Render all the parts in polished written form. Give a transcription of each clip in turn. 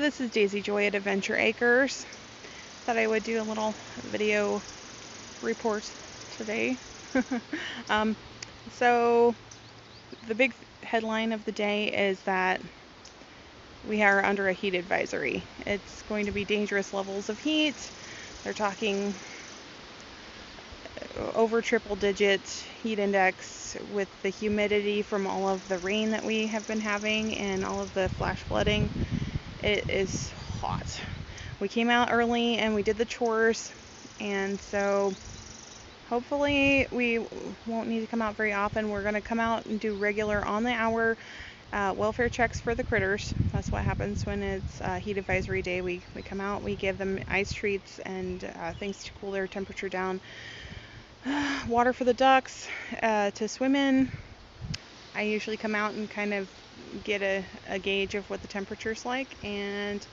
this is Daisy Joy at Adventure Acres. Thought I would do a little video report today. So the big headline of the day is that we are under a heat advisory. It's going to be dangerous levels of heat. They're talking over triple digit heat index with the humidity from all of the rain that we have been having and all of the flash flooding. It is hot. We came out early and we did the chores, and so hopefully we won't need to come out very often. We're going to come out and do regular on the hour welfare checks for the critters. That's what happens when it's heat advisory day. We come out, we give them ice treats and things to cool their temperature down. Water for the ducks to swim in. I usually come out and kind of get a gauge of what the temperature's like, and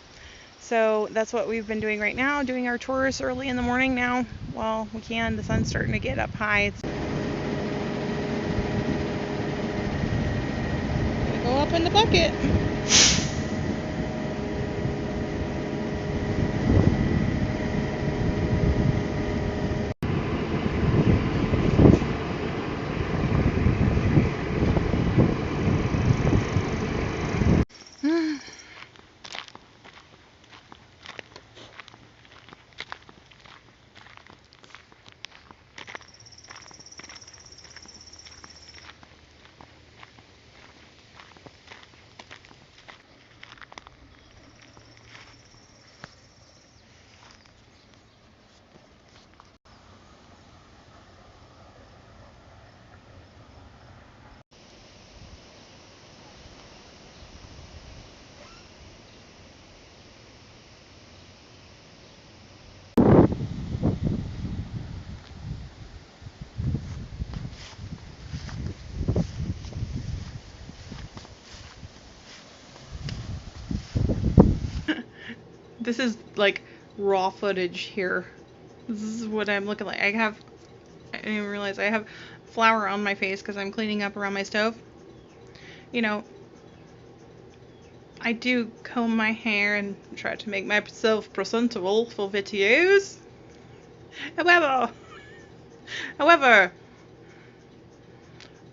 so that's what we've been doing right now, doing our chores early in the morning now while we can. The sun's starting to get up high. It's gonna go up in the bucket. This is like raw footage here. This is what I'm looking like. I didn't even realize I have flour on my face because I'm cleaning up around my stove. You know, I do comb my hair and try to make myself presentable for videos. However,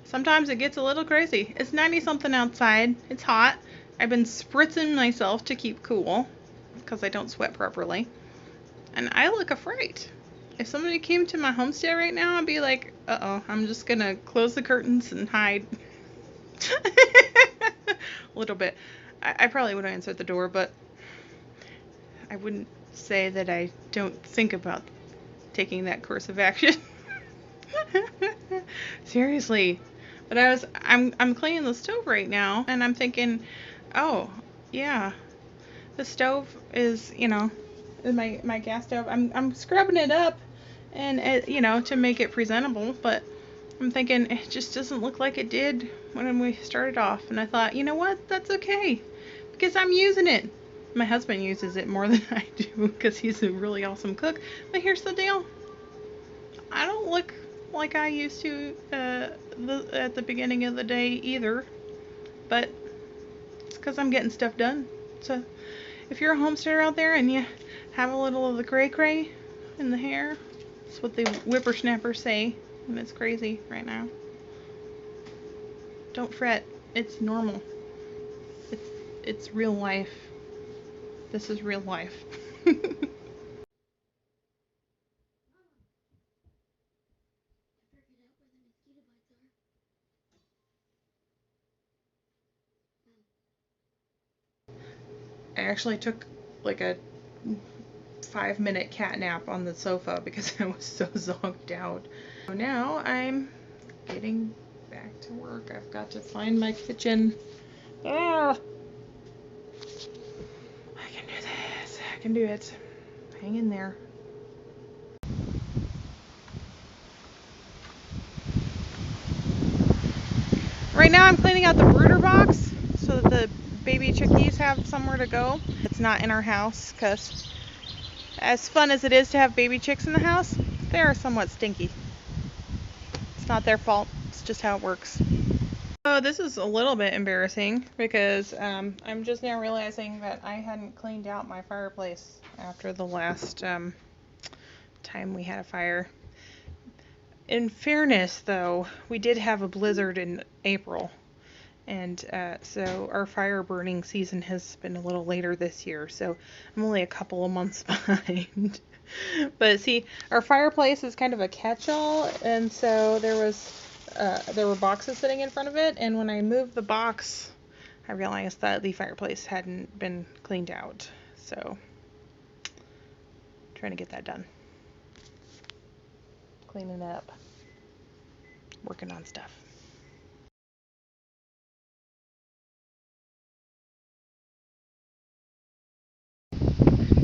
sometimes it gets a little crazy. It's 90 something outside. It's hot. I've been spritzing myself to keep cool because I don't sweat properly. And I look afraid. If somebody came to my homestead right now, I'd be like, uh-oh, I'm just gonna close the curtains and hide. A little bit. I probably would answer the door, but I wouldn't say that I don't think about taking that course of action. Seriously. But I'm cleaning the stove right now, and I'm thinking, oh, yeah, the stove is, my gas stove. I'm scrubbing it up, and to make it presentable. But I'm thinking it just doesn't look like it did when we started off. And I thought, you know what? That's okay, because I'm using it. My husband uses it more than I do because he's a really awesome cook. But here's the deal: I don't look like I used to at the beginning of the day either. But it's because I'm getting stuff done. So if you're a homesteader out there and you have a little of the cray-cray in the hair, that's what the whippersnappers say when it's crazy right now. Don't fret. It's normal. It's real life. This is real life. I actually took like a 5-minute cat nap on the sofa because I was so zonked out. So now I'm getting back to work. I've got to find my kitchen. Ah! I can do this. I can do it. Hang in there. Right now I'm cleaning out the brooder box so that the baby chickies have somewhere to go. It's not in our house because as fun as it is to have baby chicks in the house, they are somewhat stinky. It's not their fault. It's just how it works. Oh, this is a little bit embarrassing because I'm just now realizing that I hadn't cleaned out my fireplace after the last time we had a fire. In fairness, though, we did have a blizzard in April, and so our fire burning season has been a little later this year, so I'm only a couple of months behind. But see, our fireplace is kind of a catch-all, and so there were boxes sitting in front of it, and when I moved the box, I realized that the fireplace hadn't been cleaned out. So, trying to get that done. Cleaning up. Working on stuff.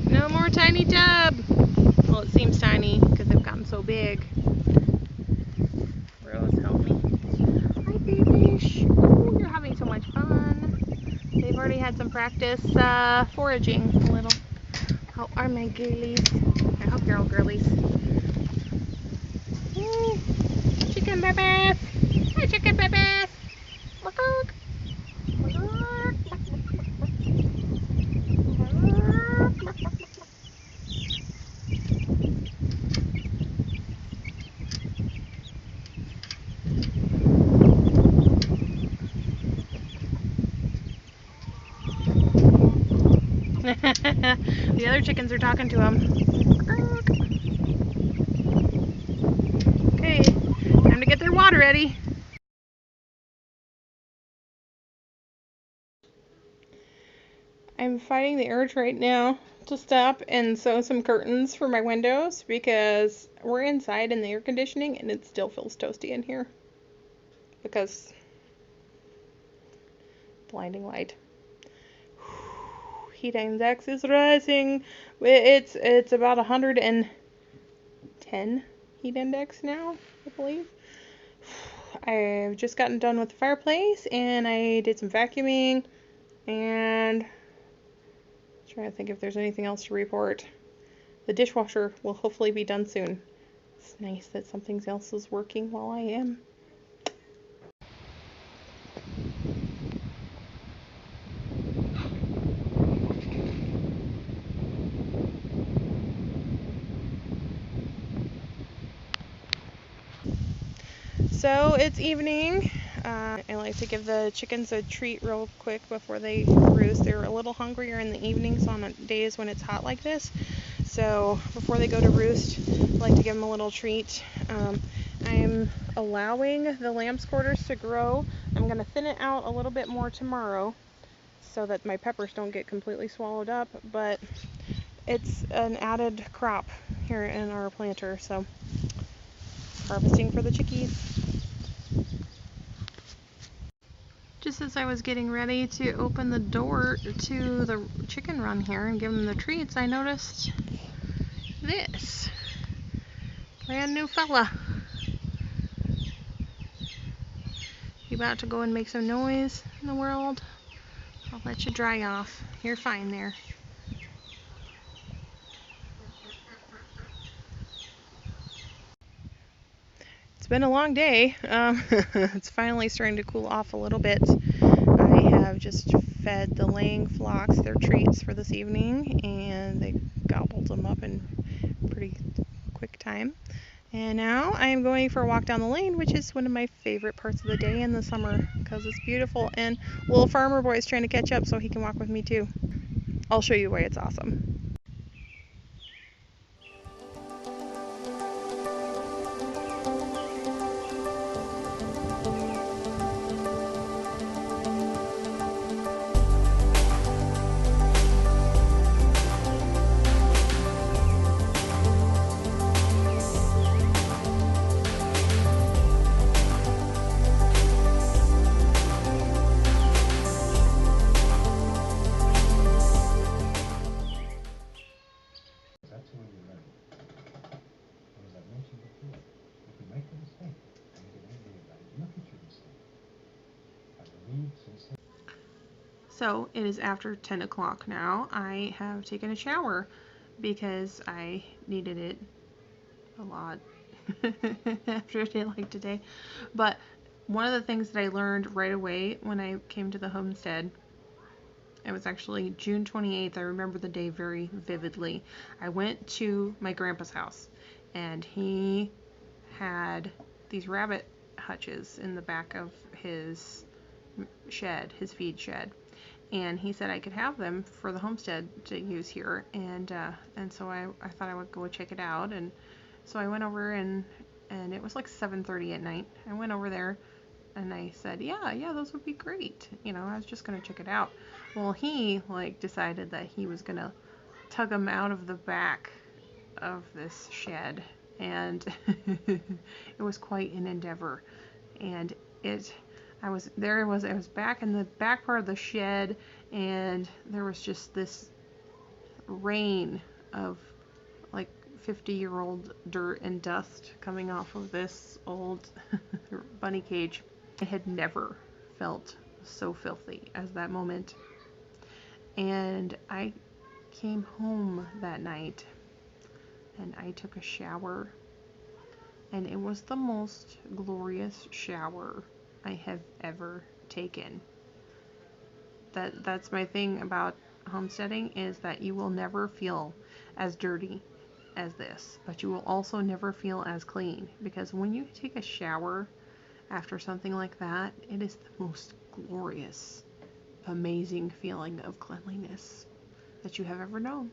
No more tiny tub! Well, it seems tiny because they've gotten so big. Rose, help me. Hi, babies. Oh, you're having so much fun. They've already had some practice foraging a little. How are my girlies? I hope you're all girlies. Hey, chicken babies. Hi, chicken babies. The other chickens are talking to him. Okay, time to get their water ready. I'm fighting the urge right now to stop and sew some curtains for my windows because we're inside in the air conditioning and it still feels toasty in here because blinding light. Heat index is rising. It's about 110 heat index now, I believe. I've just gotten done with the fireplace and I did some vacuuming and trying to think if there's anything else to report. The dishwasher will hopefully be done soon. It's nice that something else is working while I am. So it's evening. I like to give the chickens a treat real quick before they roost. They're a little hungrier in the evenings on days when it's hot like this. So before they go to roost, I like to give them a little treat. I'm allowing the lamb's quarters to grow. I'm going to thin it out a little bit more tomorrow so that my peppers don't get completely swallowed up, but it's an added crop here in our planter, so harvesting for the chickies. Just as I was getting ready to open the door to the chicken run here and give them the treats, I noticed this brand new fella. You about to go and make some noise in the world? I'll let you dry off. You're fine there. It's been a long day. It's finally starting to cool off a little bit. I have just fed the laying flocks their treats for this evening, and they gobbled them up in pretty quick time. And now I am going for a walk down the lane, which is one of my favorite parts of the day in the summer because it's beautiful. And little farmer boy is trying to catch up so he can walk with me too. I'll show you why it's awesome. So it is after 10 o'clock now. I have taken a shower because I needed it a lot after a day like today. But One of the things that I learned right away when I came to the homestead, it was actually June 28th. I remember the day very vividly. I went to my grandpa's house, and he had these rabbit hutches in the back of his shed, his feed shed. And he said I could have them for the homestead to use here, and so I thought I would go check it out, and so I went over, and it was like 7:30 at night. I went over there, and I said, yeah, those would be great. You know, I was just gonna check it out. Well, he like decided that he was gonna tug them out of the back of this shed, and it was quite an endeavor. And I was back in the back part of the shed, and there was just this rain of like 50-year-old dirt and dust coming off of this old bunny cage. I had never felt so filthy as that moment. And I came home that night, and I took a shower, and it was the most glorious shower I have ever taken. That's my thing about homesteading, is that you will never feel as dirty as this, but you will also never feel as clean, because when you take a shower after something like that, it is the most glorious, amazing feeling of cleanliness that you have ever known.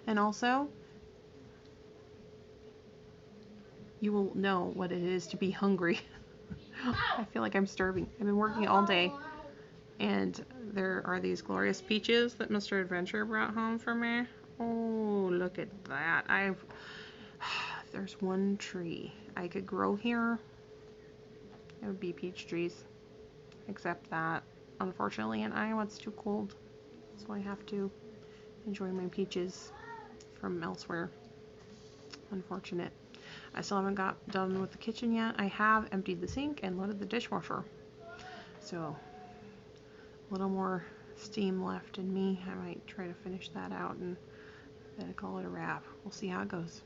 And also, you will know what it is to be hungry. I feel like I'm starving. I've been working all day, and there are these glorious peaches that Mr. Adventure brought home for me. Oh, look at that. There's one tree I could grow here. It would be peach trees. Except that, unfortunately, in Iowa it's too cold, so I have to enjoy my peaches from elsewhere. Unfortunate. I still haven't got done with the kitchen yet. I have emptied the sink and loaded the dishwasher. So, a little more steam left in me. I might try to finish that out and then call it a wrap. We'll see how it goes.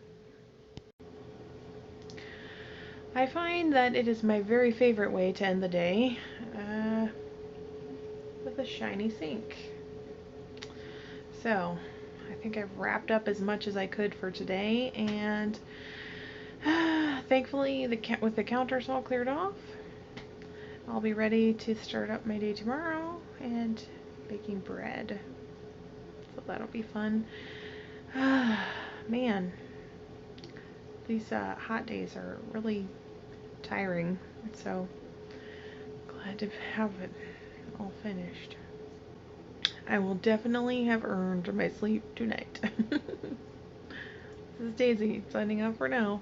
I find that it is my very favorite way to end the day, with a shiny sink. So, I think I've wrapped up as much as I could for today, and thankfully, with the counters all cleared off, I'll be ready to start up my day tomorrow and baking bread. So that'll be fun. Man, these hot days are really tiring, so glad to have it all finished. I will definitely have earned my sleep tonight. This is Daisy signing off for now.